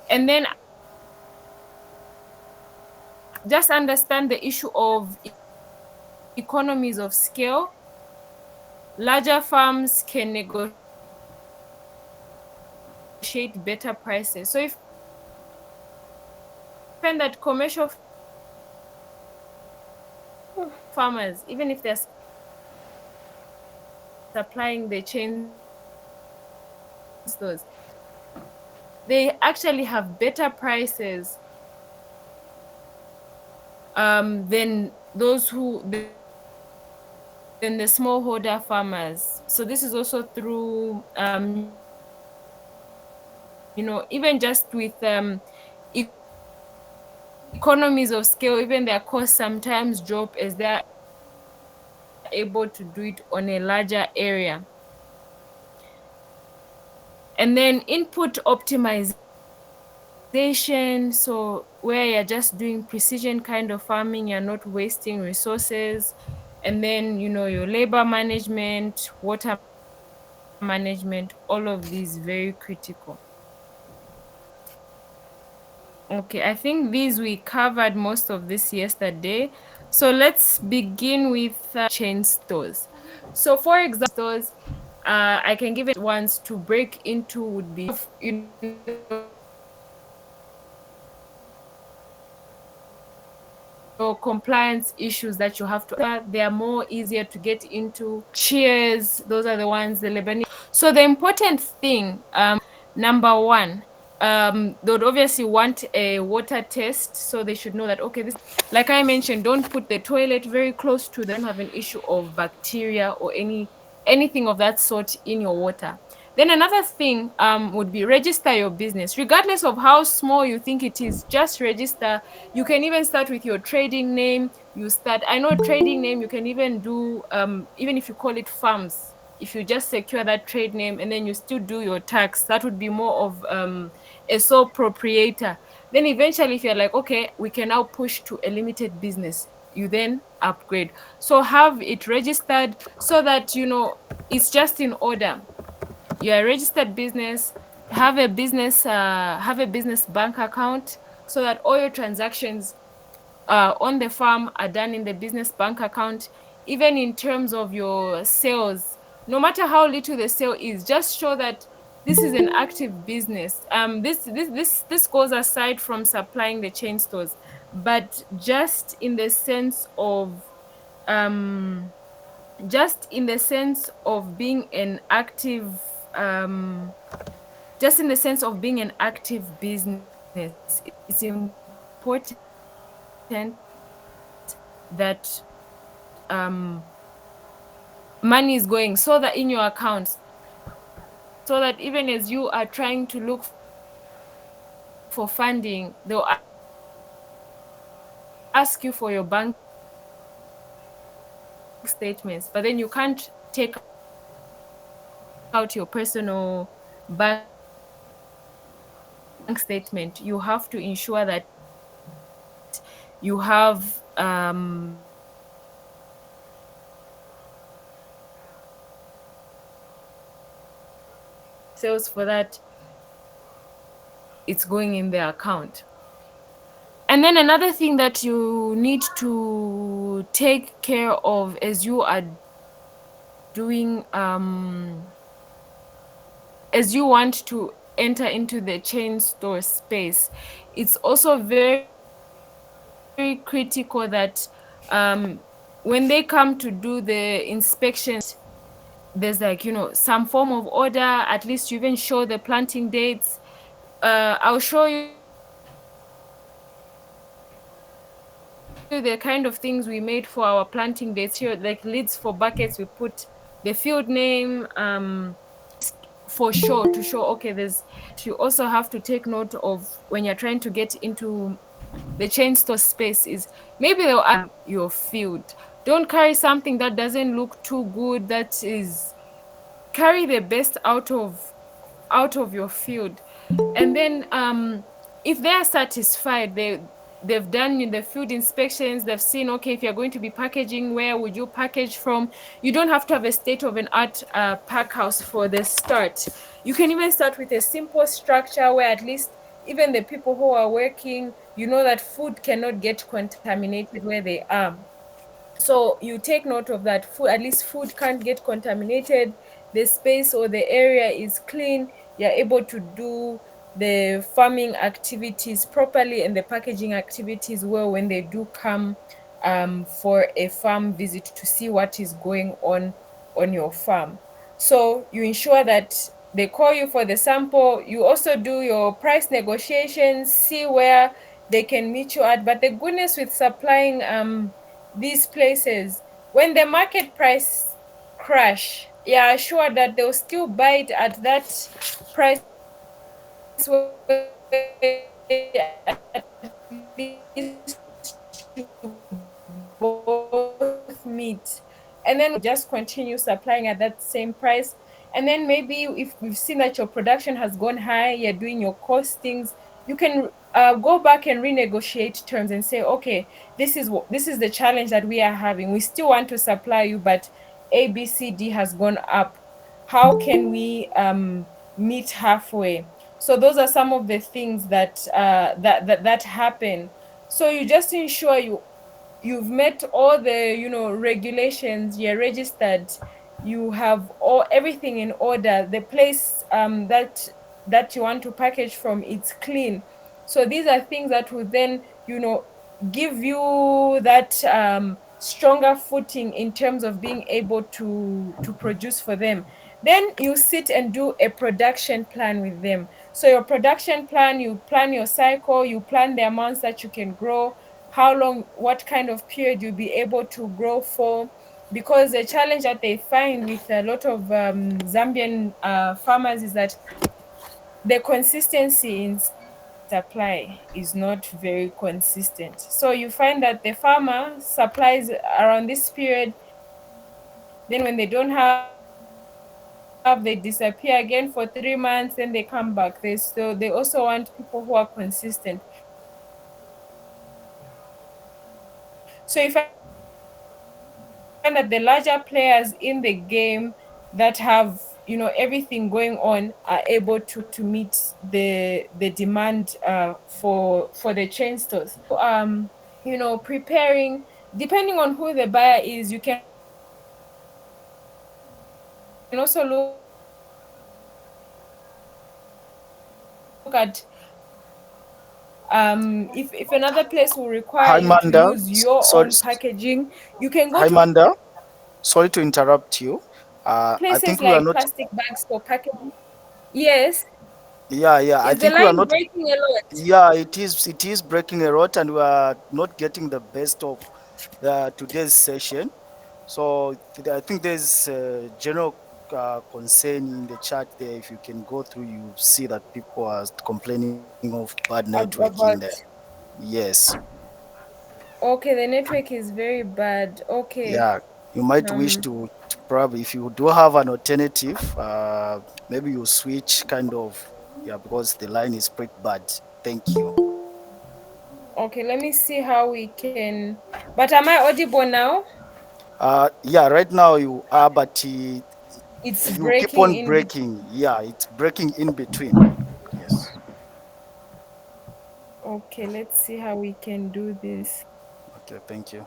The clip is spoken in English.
And then just understand the issue of economies of scale. Larger farms can negotiate better prices. So if you find that commercial farmers, even if they're supplying the chain stores, they actually have better prices than those who than the smallholder farmers. So this is also through even just with economies of scale, even their costs sometimes drop as they're able to do it on a larger area. And then input optimization, so where you're just doing precision kind of farming, you're not wasting resources. And then your labor management, water management, all of these very critical. Okay, I think we covered most of this yesterday. So let's begin with chain stores. So for example, stores, I can give it ones to break into would be, compliance issues that you have to. They are more easier to get into. Cheers, those are the ones, the Lebanese. So the important thing, number one, they would obviously want a water test, so they should know that, okay, this, like I mentioned, don't put the toilet very close to them, have an issue of bacteria or anything of that sort in your water. Then another thing would be register your business. Regardless of how small you think it is, just register. You can even start with your trading name. I know trading name, you can even do, even if you call it farms, if you just secure that trade name and then you still do your tax, that would be more of a sole proprietor. Then eventually, if you're like, okay, we can now push to a limited business, you then upgrade. So have it registered so that it's just in order. You're a registered business, have a business bank account, so that all your transactions on the farm are done in the business bank account. Even in terms of your sales, no matter how little the sale is, just show that this is an active business. This goes aside from supplying the chain stores, but um being an active um just in the sense of being an active business, it's important that money is going, so that in your accounts, so that even as you are trying to look for funding, they'll ask you for your bank statements, but then you can't take out your personal bank statement. You have to ensure that you have sales for that, it's going in their account. And then another thing that you need to take care of as you are doing as you want to enter into the chain store space, it's also very critical that when they come to do the inspections, there's like some form of order. At least you even show the planting dates. I'll show you the kind of things we made for our planting dates here, like lids for buckets. We put the field name for sure, to show, okay, you also have to take note of when you're trying to get into the chain store space is maybe they'll ask your field. Don't carry something that doesn't look too good. Carry the best out of your field. And then if they are satisfied, they've done the field inspections, they've seen, okay, if you're going to be packaging, where would you package from? You don't have to have a state of an art pack house for the start. You can even start with a simple structure where at least even the people who are working, you know that food cannot get contaminated where they are. So you take note of that. Food, at least food can't get contaminated, the space or the area is clean, you're able to do the farming activities properly and the packaging activities well when they do come for a farm visit to see what is going on your farm. So you ensure that they call you for the sample. You also do your price negotiations, see where they can meet you at. But the goodness with supplying these places, when the market price crash, yeah, sure that they'll still buy it at that price where at least both meet, and then just continue supplying at that same price. And then maybe if we've seen that your production has gone high, you're doing your costings, you can go back and renegotiate terms and say, okay, this is the challenge that we are having. We still want to supply you, but ABCD has gone up. How can we meet halfway? So those are some of the things that happen. So you just ensure you've met all the regulations, you're registered, you have all everything in order, the place that you want to package from, it's clean. So these are things that will then give you that stronger footing in terms of being able to produce for them. Then you sit and do a production plan with them. So your production plan, you plan your cycle, you plan the amounts that you can grow, how long, what kind of period you'll be able to grow for. Because the challenge that they find with a lot of Zambian farmers is that the consistency in supply is not very consistent. So you find that the farmer supplies around this period, then when they don't have, they disappear again for 3 months, then they come back. They also want people who are consistent. So you find that the larger players in the game that have everything going on are able to meet the demand for the chain stores. So preparing, depending on who the buyer is, you can also look at if another place will require Hi, you to Manda. use your Sorry, own packaging, you can go hi, to Manda. Sorry to interrupt you. I places think we are like not. plastic bags for packaging. Yes. Yeah, yeah. I Is the think we are line not. breaking a lot? Yeah, it is. It is breaking a lot, and we are not getting the best of today's session. So I think there's general concern in the chat there. If you can go through, you see that people are complaining of bad networking there. About, Yes. okay, the network is very bad. Okay. Yeah, you might wish Um to probably, if you do have an alternative, maybe you switch kind of, yeah, because the line is pretty bad. Thank you. okay, let me see how we can, but am I audible now? Yeah, right now you are, but It's you keep breaking on in between. breaking. Yeah, it's breaking in between. Yes. Okay, let's see how we can do this. Okay, thank you.